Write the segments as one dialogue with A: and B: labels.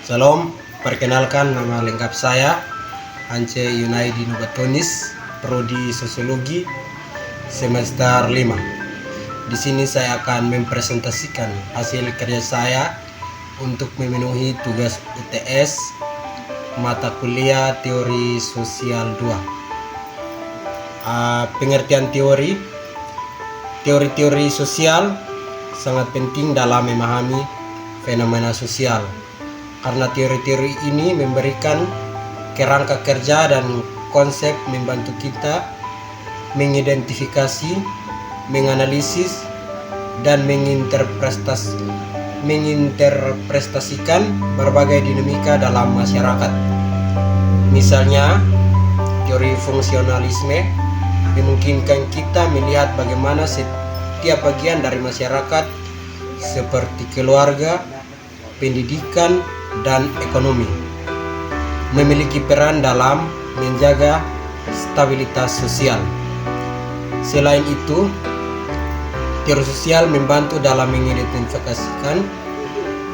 A: Salam, perkenalkan nama lengkap saya Ance Yunaidi Nobatonis, Prodi Sosiologi semester 5. Di sini saya akan mempresentasikan hasil kerja saya untuk memenuhi tugas UTS mata kuliah Teori Sosial 2. Pengertian teori sosial sangat penting dalam memahami fenomena sosial, karena teori-teori ini memberikan kerangka kerja dan konsep membantu kita mengidentifikasi, menganalisis, dan menginterpretasikan berbagai dinamika dalam masyarakat. Misalnya, teori fungsionalisme memungkinkan kita melihat bagaimana setiap bagian dari masyarakat seperti keluarga, pendidikan, dan ekonomi memiliki peran dalam menjaga stabilitas sosial. Selain itu, teori sosial membantu dalam mengidentifikasikan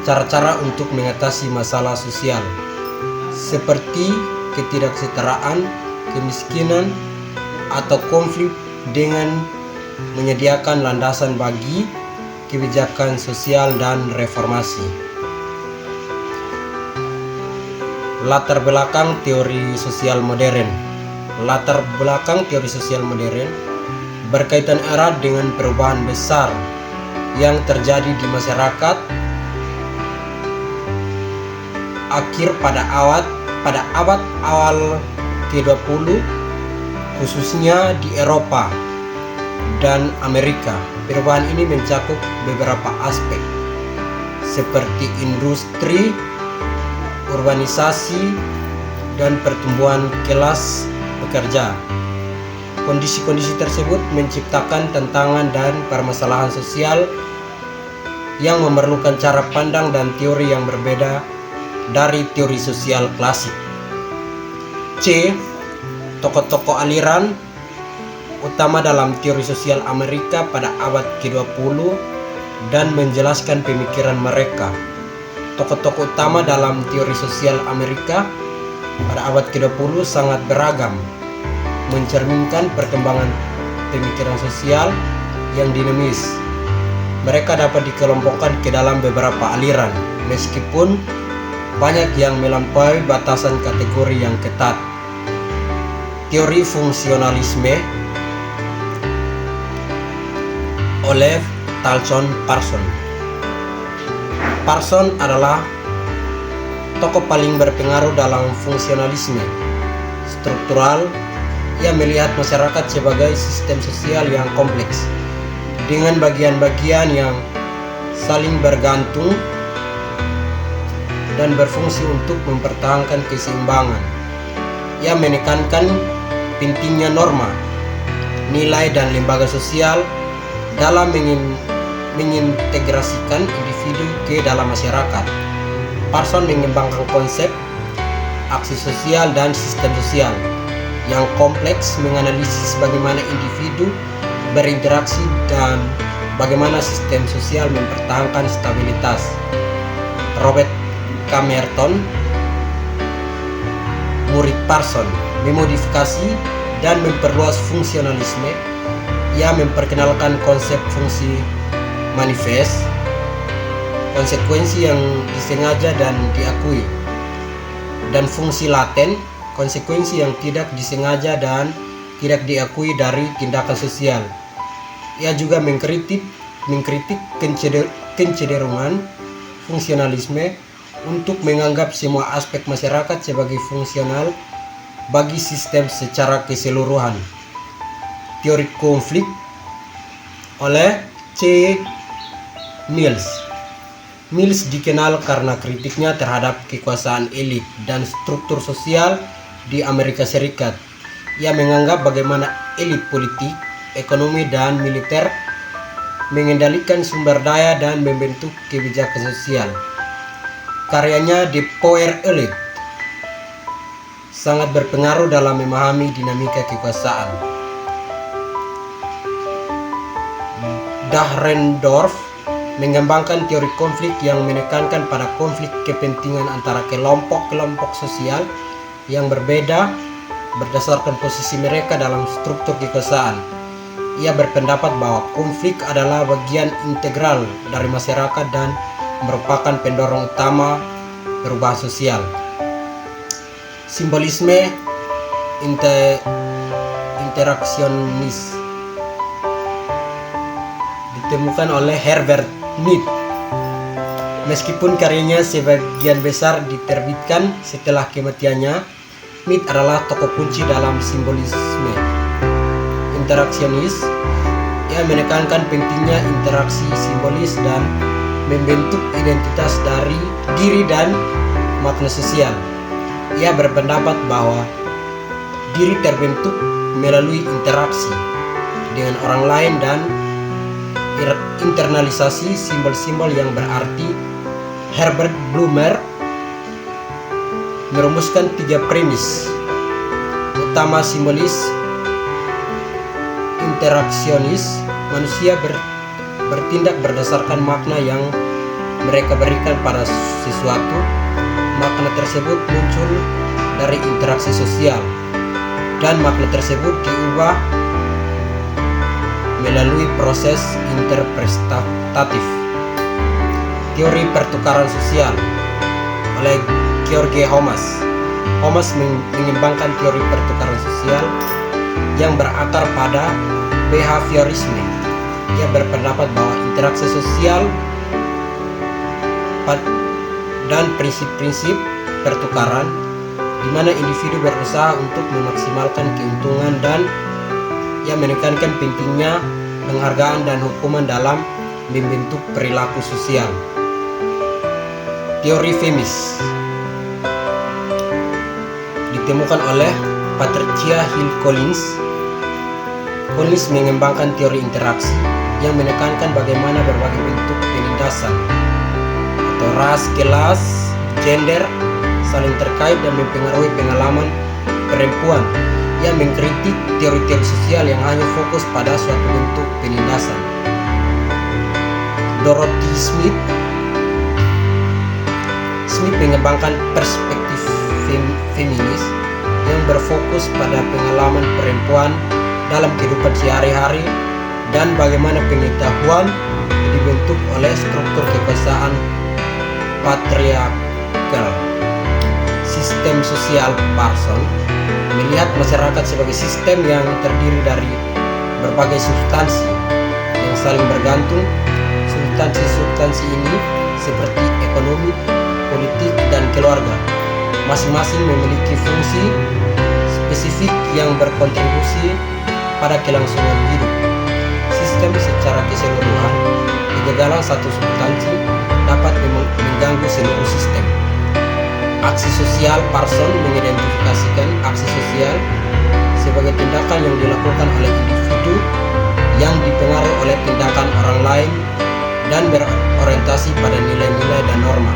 A: cara-cara untuk mengatasi masalah sosial seperti ketidaksetaraan, kemiskinan, atau konflik dengan menyediakan landasan bagi kebijakan sosial dan reformasi. Latar belakang teori sosial modern. Latar belakang teori sosial modern berkaitan erat dengan perubahan besar yang terjadi di masyarakat akhir pada abad awal ke-20, khususnya di Eropa dan Amerika. Perubahan ini mencakup beberapa aspek seperti industri, urbanisasi, dan pertumbuhan kelas pekerja. Kondisi-kondisi tersebut menciptakan tantangan dan permasalahan sosial yang memerlukan cara pandang dan teori yang berbeda dari teori sosial klasik. C. Tokoh-tokoh aliran utama dalam teori sosial Amerika pada abad ke-20 dan menjelaskan pemikiran mereka. Tokoh-tokoh utama dalam teori sosial Amerika pada abad ke-20 sangat beragam, mencerminkan perkembangan pemikiran sosial yang dinamis. Mereka dapat dikelompokkan ke dalam beberapa aliran, meskipun banyak yang melampaui batasan kategori yang ketat. Teori fungsionalisme oleh Talcott Parsons. Parsons adalah tokoh paling berpengaruh dalam fungsionalisme struktural. Ia melihat masyarakat sebagai sistem sosial yang kompleks dengan bagian-bagian yang saling bergantung dan berfungsi untuk mempertahankan keseimbangan. Ia menekankan pentingnya norma, nilai, dan lembaga sosial dalam mengintegrasikan individu ke dalam masyarakat. Parsons mengembangkan konsep aksi sosial dan sistem sosial yang kompleks, menganalisis bagaimana individu berinteraksi dan bagaimana sistem sosial mempertahankan stabilitas. Robert K. Merton, murid Parsons, memodifikasi dan memperluas fungsionalisme. Ia memperkenalkan konsep fungsi manifest, konsekuensi yang disengaja dan diakui, dan fungsi laten, konsekuensi yang tidak disengaja dan tidak diakui dari tindakan sosial. Ia juga mengkritik kecenderungan fungsionalisme untuk menganggap semua aspek masyarakat sebagai fungsional bagi sistem secara keseluruhan. Teori konflik oleh C. Mill. Mill dikenal karena kritiknya terhadap kekuasaan elit dan struktur sosial di Amerika Serikat. Ia menganggap bagaimana elit politik, ekonomi, dan militer mengendalikan sumber daya dan membentuk kebijakan sosial. Karyanya The Power Elite sangat berpengaruh dalam memahami dinamika kekuasaan. Dahrendorf mengembangkan teori konflik yang menekankan pada konflik kepentingan antara kelompok-kelompok sosial yang berbeda berdasarkan posisi mereka dalam struktur kekuasaan. Ia berpendapat bahwa konflik adalah bagian integral dari masyarakat dan merupakan pendorong utama perubahan sosial. Simbolisme interaksionis ditemukan oleh Herbert Mead. Meskipun karyanya sebagian besar diterbitkan setelah kematiannya, Mead adalah tokoh kunci dalam simbolisme interaksionis. Ia menekankan pentingnya interaksi simbolis dan membentuk identitas dari diri dan makna sosial. Ia berpendapat bahwa diri terbentuk melalui interaksi dengan orang lain dan internalisasi simbol-simbol yang berarti. Herbert Blumer merumuskan 3 premis utama simbolis interaksionis. Manusia bertindak berdasarkan makna yang mereka berikan pada sesuatu. Makna tersebut muncul dari interaksi sosial dan makna tersebut diubah melalui proses interpretatif. Teori pertukaran sosial oleh George Hamas. Hamas mengembangkan teori pertukaran sosial yang berakar pada behaviorisme. Ia berpendapat bahwa interaksi sosial dan prinsip-prinsip pertukaran di mana individu berusaha untuk memaksimalkan keuntungan, dan ia menekankan pentingnya penghargaan dan hukuman dalam membentuk perilaku sosial. Teori femis ditemukan oleh Patricia Hill Collins. Collins mengembangkan teori interaksi yang menekankan bagaimana berbagai bentuk penindasan atau ras, kelas, gender saling terkait dan mempengaruhi pengalaman perempuan. Ia mengkritik teori-teori sosial yang hanya fokus pada suatu bentuk penindasan. Dorothy Smith mengembangkan perspektif feminis yang berfokus pada pengalaman perempuan dalam kehidupan sehari-hari dan bagaimana pengetahuan dibentuk oleh struktur kekuasaan patriarkal. Sistem sosial Parson melihat masyarakat sebagai sistem yang terdiri dari berbagai substansi yang saling bergantung. Substansi ini seperti ekonomi, politik, dan keluarga masing-masing memiliki fungsi spesifik yang berkontribusi pada kelangsungan hidup sistem secara keseluruhan. Kegagalan satu substansi dapat mengganggu seluruh sistem. Aksi sosial Parson mengidentifikasikan aksi sosial sebagai tindakan yang dilakukan oleh individu yang dipengaruhi oleh tindakan orang lain dan berorientasi pada nilai-nilai dan norma.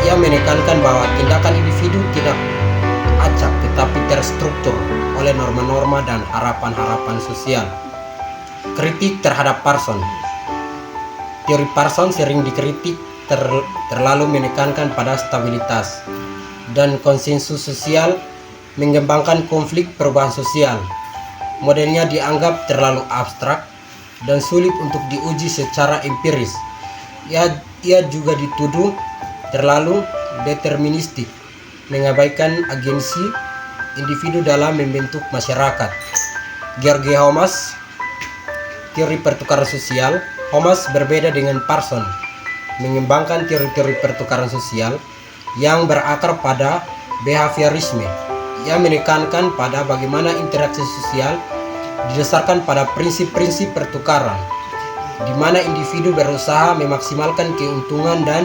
A: Ia menekankan bahwa tindakan individu tidak acak tetapi terstruktur oleh norma-norma dan harapan-harapan sosial. Kritik terhadap Parson. Teori Parson sering dikritik terlalu menekankan pada stabilitas dan konsensus sosial, mengembangkan konflik perubahan sosial. Modelnya dianggap terlalu abstrak dan sulit untuk diuji secara empiris. Ia juga dituduh terlalu deterministik, mengabaikan agensi individu dalam membentuk masyarakat. George Hamas, teori pertukaran sosial. Hamas berbeda dengan Parson, mengembangkan teori-teori pertukaran sosial yang berakar pada behaviorisme. Ia menekankan pada bagaimana interaksi sosial didasarkan pada prinsip-prinsip pertukaran, di mana individu berusaha memaksimalkan keuntungan dan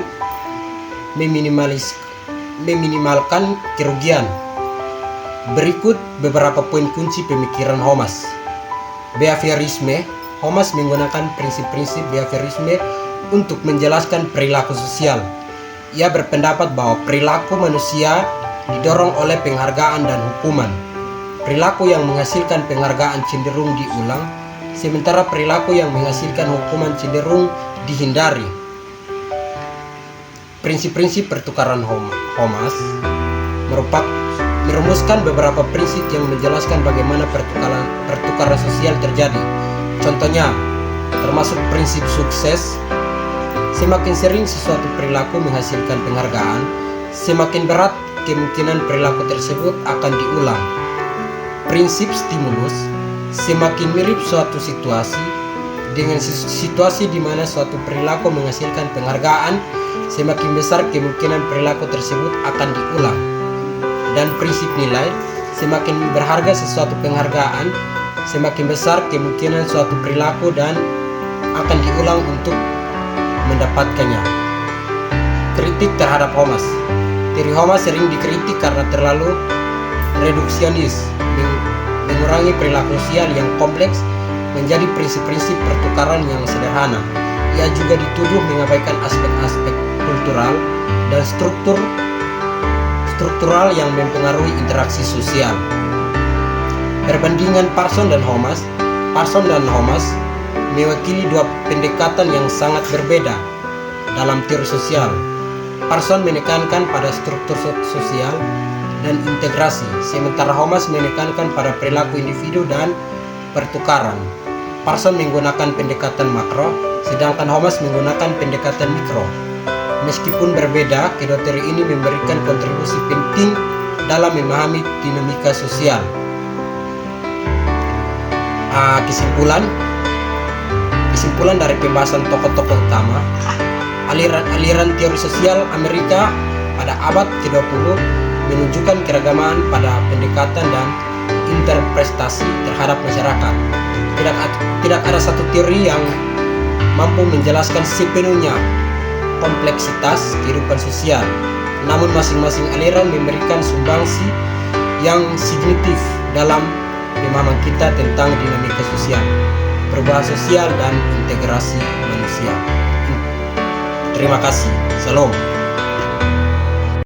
A: meminimalkan kerugian. Berikut beberapa poin kunci pemikiran Hamas. Behaviorisme. Hamas menggunakan prinsip-prinsip behaviorisme untuk menjelaskan perilaku sosial. Ia berpendapat bahwa perilaku manusia didorong oleh penghargaan dan hukuman. Perilaku yang menghasilkan penghargaan cenderung diulang, sementara perilaku yang menghasilkan hukuman cenderung dihindari. Prinsip-prinsip pertukaran Hamas merumuskan beberapa prinsip yang menjelaskan bagaimana pertukaran sosial terjadi. Contohnya, termasuk prinsip sukses. Semakin sering sesuatu perilaku menghasilkan penghargaan, semakin berat kemungkinan perilaku tersebut akan diulang. Prinsip stimulus. Semakin mirip suatu situasi dengan situasi di mana suatu perilaku menghasilkan penghargaan, semakin besar kemungkinan perilaku tersebut akan diulang. Dan prinsip nilai. Semakin berharga sesuatu penghargaan, semakin besar kemungkinan suatu perilaku dan akan diulang untuk mendapatkannya. Kritik terhadap Hamas. Teori Hamas sering dikritik karena terlalu reduksionis, mengurangi perilaku sosial yang kompleks menjadi prinsip-prinsip pertukaran yang sederhana. Ia juga dituduh mengabaikan aspek-aspek kultural dan struktural yang mempengaruhi interaksi sosial. Perbandingan Parson dan Hamas. Parson dan Hamas mewakili dua pendekatan yang sangat berbeda dalam teori sosial. Parson menekankan pada struktur sosial dan integrasi, sementara Hamas menekankan pada perilaku individu dan pertukaran. Parson menggunakan pendekatan makro, sedangkan Hamas menggunakan pendekatan mikro. Meskipun berbeda, kedua teori ini memberikan kontribusi penting dalam memahami dinamika sosial. Kesimpulan dari pembahasan tokoh-tokoh utama, aliran teori sosial Amerika pada abad ke-20 menunjukkan keragaman pada pendekatan dan interpretasi terhadap masyarakat. Tidak ada satu teori yang mampu menjelaskan sepenuhnya kompleksitas kehidupan sosial. Namun masing-masing aliran memberikan sumbangsi yang signifikan dalam pemahaman kita tentang dinamika sosial, perubahan sosial, dan integrasi manusia. Terima kasih. Salam.